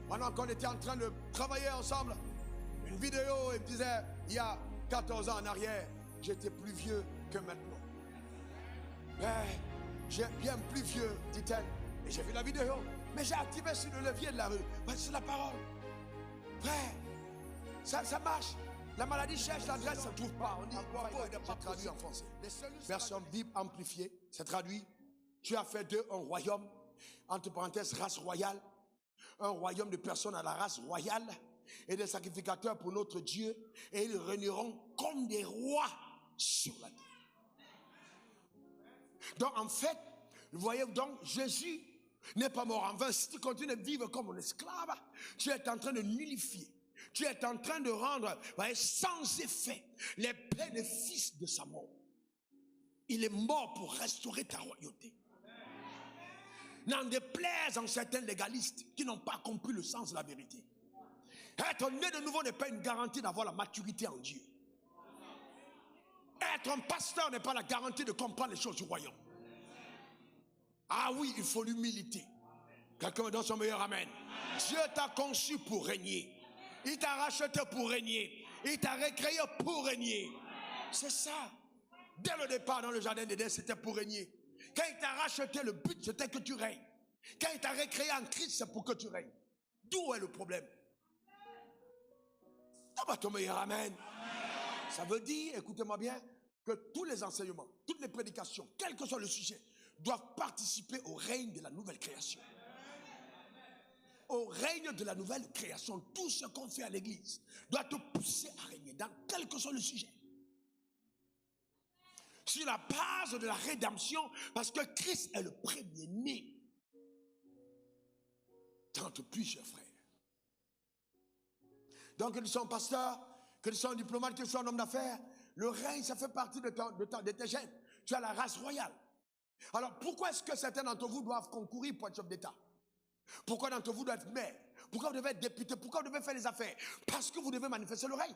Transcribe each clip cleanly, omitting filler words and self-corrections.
pendant qu'on était en train de travailler ensemble, une vidéo, il me disait, il y a 14 ans en arrière, j'étais plus vieux que maintenant. Mais j'ai bien plus vieux, dit-elle. Et j'ai vu la vidéo, mais j'ai activé sur le levier de la rue. C'est la parole. Frère, ça marche. La maladie cherche l'adresse, ça ne trouve pas. On dit, c'est traduit en français. Version Bible amplifiée, c'est traduit. Tu as fait d'eux un royaume, entre parenthèses, race royale. Un royaume de personnes à la race royale et des sacrificateurs pour notre Dieu. Et ils régneront comme des rois sur la terre. Donc en fait, vous voyez, donc Jésus n'est pas mort en vain. Si tu continues de vivre comme un esclave, tu es en train de nullifier. Tu es en train de rendre, voyez, sans effet les bénéfices de sa mort. Il est mort pour restaurer ta royauté. N'en déplaise en certains légalistes qui n'ont pas compris le sens de la vérité. Être né de nouveau n'est pas une garantie d'avoir la maturité en Dieu. Être un pasteur n'est pas la garantie de comprendre les choses du royaume. Ah oui, il faut l'humilité. Quelqu'un me donne son meilleur amen. Dieu t'a conçu pour régner. Il t'a racheté pour régner. Il t'a recréé pour régner. C'est ça. Dès le départ dans le jardin d'Éden, c'était pour régner. Quand il t'a racheté, le but c'était que tu règnes. Quand il t'a recréé en Christ, c'est pour que tu règnes. D'où est le problème? Donne-moi ton meilleur amen. Ça veut dire, écoutez-moi bien, que tous les enseignements, toutes les prédications, quel que soit le sujet, doivent participer au règne de la nouvelle création. Au règne de la nouvelle création, tout ce qu'on fait à l'église doit te pousser à régner dans quel que soit le sujet. Sur la base de la rédemption, parce que Christ est le premier-né. Tente plusieurs frères. Donc que tu sois un pasteur, que tu sois un diplomate, que tu sois un homme d'affaires, le règne, ça fait partie de tes gènes. Tu as la race royale. Alors pourquoi est-ce que certains d'entre vous doivent concourir pour être chef d'État? Pourquoi d'entre vous doivent être maire? Pourquoi vous devez être député? Pourquoi vous devez faire les affaires? Parce que vous devez manifester le règne.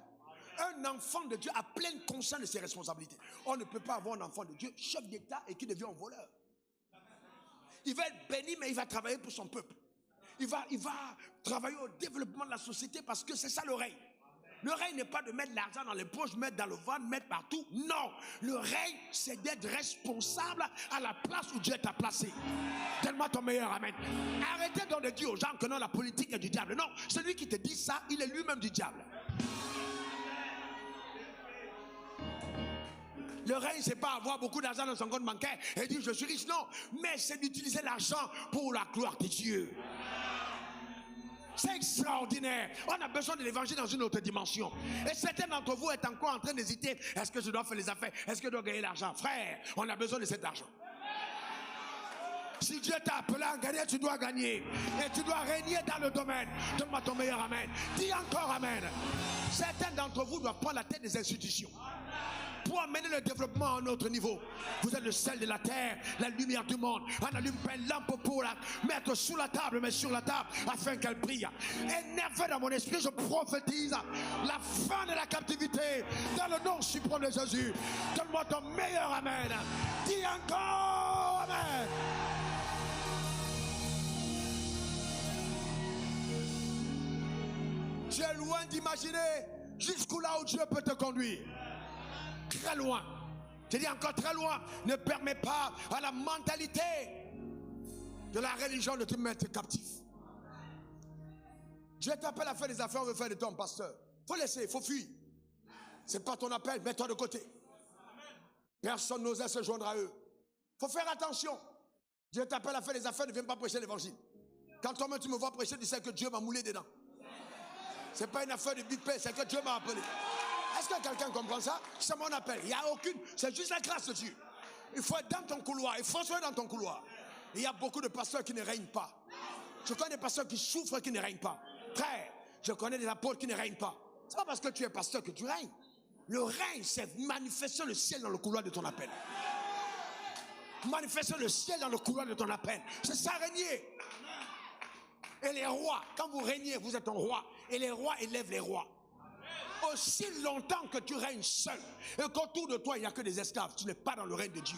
Un enfant de Dieu a pleine conscience de ses responsabilités. On ne peut pas avoir un enfant de Dieu, chef d'État, et qui devient un voleur. Il va être béni, mais il va travailler pour son peuple. Il va travailler au développement de la société parce que c'est ça le règne. Le règne n'est pas de mettre l'argent dans les poches, mettre dans le ventre, mettre partout. Non, le règne, c'est d'être responsable à la place où Dieu t'a placé. Donne-moi ton meilleur amen. Arrêtez donc de dire aux gens que non, la politique est du diable. Non, celui qui te dit ça, il est lui-même du diable. Le règne, c'est pas avoir beaucoup d'argent dans son compte bancaire et dire je suis riche. Non, mais c'est d'utiliser l'argent pour la gloire de Dieu. C'est extraordinaire. On a besoin de l'évangile dans une autre dimension. Et certains d'entre vous êtes encore en train d'hésiter. Est-ce que je dois faire les affaires? Est-ce que je dois gagner l'argent? Frère, on a besoin de cet argent. Si Dieu t'a appelé à gagner, tu dois gagner. Et tu dois régner dans le domaine. Donne-moi ton meilleur amen. Dis encore amen. Certains d'entre vous doivent prendre la tête des institutions pour amener le développement à un autre niveau. Vous êtes le sel de la terre, la lumière du monde. On allume pas une lampe pour la mettre sous la table, mais sur la table, afin qu'elle brille. Énervé dans mon esprit, je prophétise la fin de la captivité dans le nom suprême de Jésus. Donne-moi ton meilleur amen. Dis encore amen. Tu es loin d'imaginer jusqu'où là où Dieu peut te conduire. Très loin. Je dis encore très loin. Ne permets pas à la mentalité de la religion de te mettre captif. Dieu t'appelle à faire des affaires, on veut faire de toi un pasteur. Faut laisser, faut fuir. C'est pas ton appel, mets-toi de côté. Personne n'osait se joindre à eux. Faut faire attention. Dieu t'appelle à faire des affaires, ne viens pas prêcher l'évangile. Quand toi-même tu me vois prêcher, tu sais que Dieu m'a moulé dedans. C'est pas une affaire de big pain, c'est que Dieu m'a appelé. Est-ce que quelqu'un comprend ça? C'est mon appel. Il n'y a aucune. C'est juste la grâce de Dieu. Il faut être dans ton couloir. Il faut se mettre dans ton couloir. Il y a beaucoup de pasteurs qui ne règnent pas. Je connais des pasteurs qui souffrent qui ne règnent pas. Frère, je connais des apôtres qui ne règnent pas. C'est pas parce que tu es pasteur que tu règnes. Le règne, c'est manifester le ciel dans le couloir de ton appel. Manifester le ciel dans le couloir de ton appel. C'est ça régner. Et les rois, quand vous régnez, vous êtes un roi. Et les rois élèvent les rois. Aussi longtemps que tu règnes seul et qu'autour de toi il n'y a que des esclaves, tu n'es pas dans le règne de Dieu.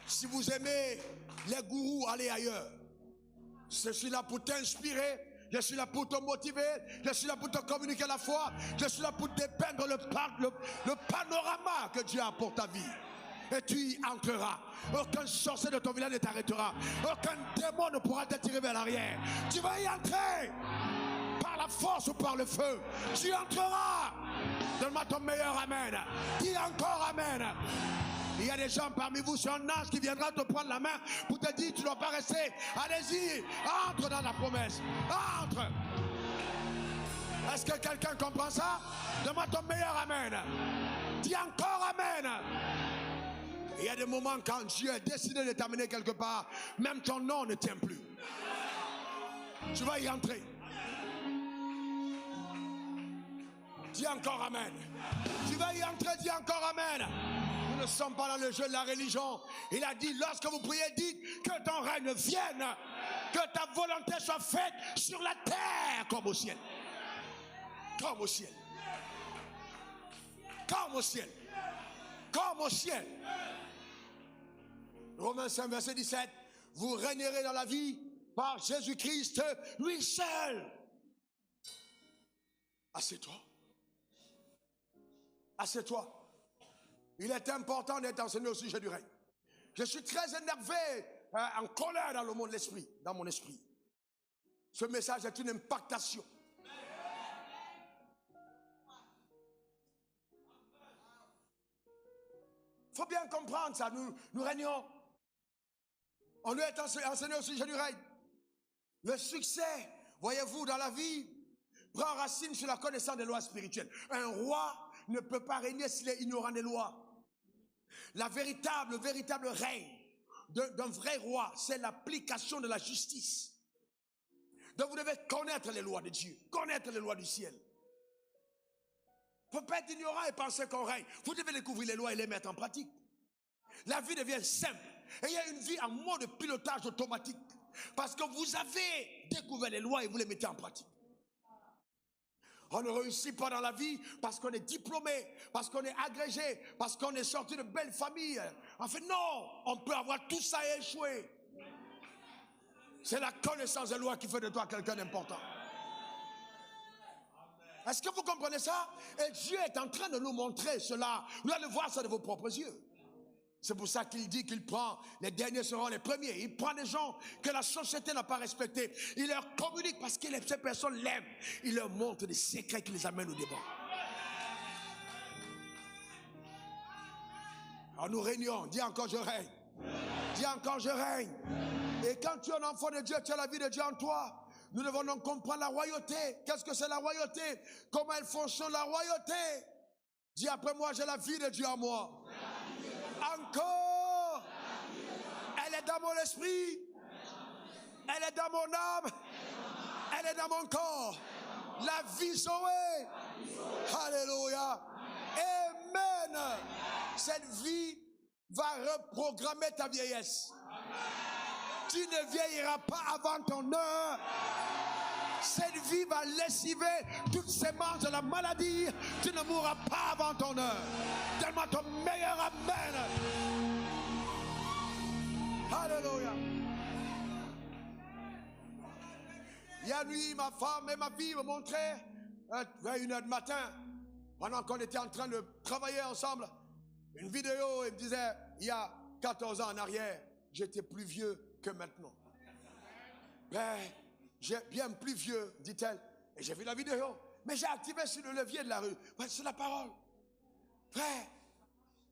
Si vous aimez les gourous, allez ailleurs. Je suis là pour t'inspirer. Je suis là pour te motiver. Je suis là pour te communiquer la foi. Je suis là pour dépeindre le panorama que Dieu a pour ta vie. Et tu y entreras. Aucun sorcier de ton village ne t'arrêtera. Aucun démon ne pourra t'attirer vers l'arrière. Tu vas y entrer. Par la force ou par le feu. Tu y entreras. Donne-moi ton meilleur amen. Dis encore amen. Il y a des gens parmi vous, c'est un ange qui viendra te prendre la main pour te dire tu ne dois pas rester. Allez-y, entre dans la promesse. Entre. Est-ce que quelqu'un comprend ça? Donne-moi ton meilleur amen. Dis encore amen. Il y a des moments quand Dieu a décidé de t'amener quelque part, même ton nom ne tient plus. Tu vas y entrer. Dis encore amen. Tu vas y entrer, dis encore amen. Nous ne sommes pas dans le jeu de la religion. Il a dit, lorsque vous priez, dites que ton règne vienne, que ta volonté soit faite sur la terre comme au ciel. Comme au ciel. Comme au ciel. Comme au ciel. Romains 5, verset 17. Vous régnerez dans la vie par Jésus-Christ, lui seul. Assieds-toi. Assieds-toi. Il est important d'être enseigné au sujet du règne. Je suis très énervé, en colère dans le monde de l'esprit, dans mon esprit. Ce message est une impactation. Il faut bien comprendre ça. Nous régnons. On doit être enseigné au sujet du règne. Le succès, voyez-vous, dans la vie, prend racine sur la connaissance des lois spirituelles. Un roi ne peut pas régner s'il est ignorant des lois. Le véritable règne d'un vrai roi, c'est l'application de la justice. Donc vous devez connaître les lois de Dieu, connaître les lois du ciel. Il ne faut pas être ignorant et penser qu'on règne. Vous devez découvrir les lois et les mettre en pratique. La vie devient simple. Et il y a une vie en mode pilotage automatique. Parce que vous avez découvert les lois et vous les mettez en pratique. On ne réussit pas dans la vie parce qu'on est diplômé, parce qu'on est agrégé, parce qu'on est sorti de belles familles. En fait, non, on peut avoir tout ça et échouer. C'est la connaissance des lois qui fait de toi quelqu'un d'important. Est-ce que vous comprenez ça? Et Dieu est en train de nous montrer cela. Vous allez voir ça de vos propres yeux. C'est pour ça qu'il dit qu'il prend, les derniers seront les premiers. Il prend des gens que la société n'a pas respectés. Il leur communique parce que ces personnes l'aiment. Il leur montre des secrets qui les amènent au débat. Alors nous régnons. Dis encore je règne. Dis encore je règne. Et quand tu es un enfant de Dieu, tu as la vie de Dieu en toi. Nous devons donc comprendre la royauté. Qu'est-ce que c'est la royauté? Comment elle fonctionne la royauté? Dis après moi, j'ai la vie de Dieu en moi. Encore. Elle est dans mon esprit. Elle est dans mon âme. Elle est dans mon corps. La vie Zoé. Alléluia. Amen. Cette vie va reprogrammer ta vieillesse. Tu ne vieilliras pas avant ton heure. Cette vie va lessiver toutes ces manches de la maladie. Tu ne mourras pas avant ton heure. Donne-moi ton meilleur amen. Alléluia. Hier nuit, ma femme et ma fille me montraient vers 1h du matin, pendant qu'on était en train de travailler ensemble, une vidéo. Elle me disait, il y a 14 ans en arrière, j'étais plus vieux que maintenant. Ben, j'ai bien plus vieux, dit-elle. Et j'ai vu la vidéo. Mais j'ai activé sur le levier de la rue. Ben, c'est la parole. Frère,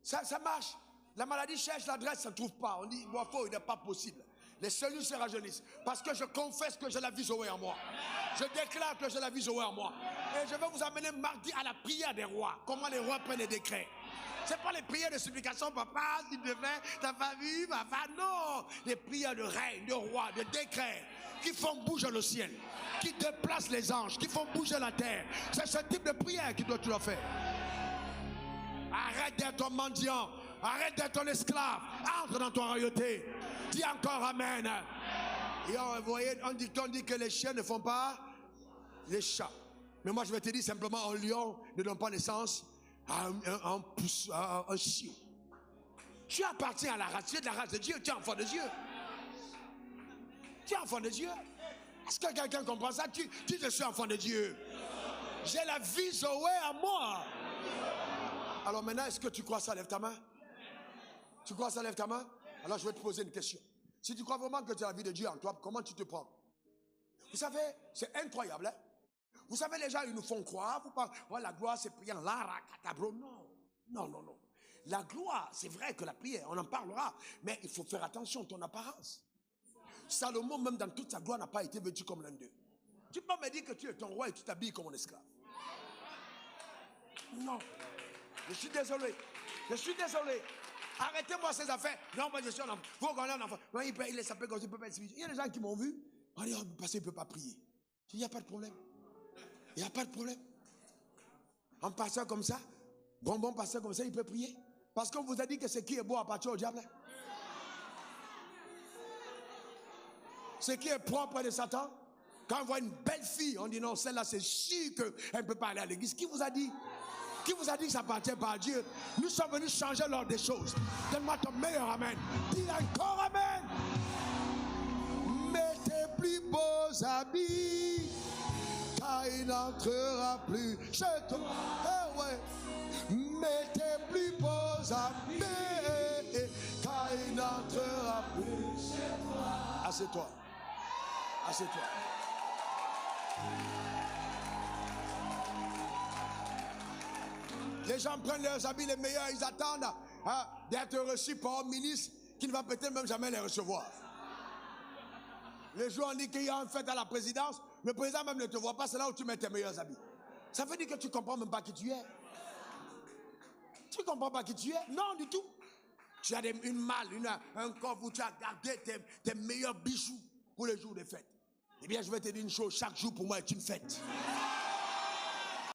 ça marche. La maladie cherche l'adresse, ça ne trouve pas. On dit, moi, il n'est pas possible. Les cellules se rajeunissent. Parce que je confesse que j'ai la vie Zoé en moi. Je déclare que j'ai la vie Zoé en moi. Et je vais vous amener mardi à la prière des rois. Comment les rois prennent les décrets. C'est pas les prières de supplication, papa, s'il te plaît, ta famille, papa, non. Les prières de règne, de roi, de décret, qui font bouger le ciel, qui déplacent les anges, qui font bouger la terre. C'est ce type de prière qui doit tu dois faire. Arrête d'être un mendiant, arrête d'être un esclave, entre dans ton royauté. Dis encore amen. Et on dit que les chiens ne font pas les chats. Mais moi je vais te dire simplement, un lion ne donne pas naissance à un chiot. Tu appartiens à la race, tu es de la race de Dieu, tu es enfant de Dieu. Tu es enfant de Dieu. Est-ce que quelqu'un comprend ça? Tu je suis enfant de Dieu. J'ai la vie Zoé à moi. Alors maintenant, est-ce que tu crois ça? Lève ta main. Tu crois ça? Lève ta main. Alors je vais te poser une question. Si tu crois vraiment que tu as la vie de Dieu en toi, comment tu te prends? Vous savez, c'est incroyable. Hein? Vous savez, les gens, ils nous font croire. Vous parlez, oh, la gloire, c'est prier en lara, katabro. Non, non, non, non. La gloire, c'est vrai que la prière, on en parlera. Mais il faut faire attention à ton apparence. Salomon, même dans toute sa gloire, n'a pas été vêtu comme l'un d'eux. Tu peux me dire que tu es ton roi et tu t'habilles comme un esclave. Non. Je suis désolé. Je suis désolé. Arrêtez-moi ces affaires. Non, moi je suis un enfant. Vous regardez un enfant. Il s'appelle comme ça, il peut pas être. Il y a des gens qui m'ont vu. On dit, oh, parce qu'il ne peut pas prier. Il n'y a pas de problème. Il n'y a pas de problème. En passant comme ça, bonbon passant comme ça, il peut prier. Parce qu'on vous a dit que ce qui est beau appartient au diable. Ce qui est propre de Satan. Quand on voit une belle fille, on dit non, celle-là c'est sûr qu'elle ne peut pas aller à l'église. Qui vous a dit? Qui vous a dit que ça appartient pas à Dieu? Nous sommes venus changer l'ordre des choses. Donne-moi ton meilleur amen. Dis encore amen. Mets tes plus beaux habits, car il n'entrera plus chez toi. Eh ouais. Mets tes plus beaux habits, car il n'entrera plus chez toi. Assieds-toi. Assieds-toi. Les gens prennent leurs habits les meilleurs, ils attendent d'être reçus par un ministre qui ne va peut-être même jamais les recevoir. Les jours on dit qu'il y a une fête à la présidence, le président même ne te voit pas, c'est là où tu mets tes meilleurs habits. Ça veut dire que tu ne comprends même pas qui tu es. Tu ne comprends pas qui tu es? Non, du tout. Tu as une malle, un coffre où tu as gardé tes meilleurs bijoux pour les jours des fêtes. Eh bien, je vais te dire une chose, chaque jour pour moi est une fête.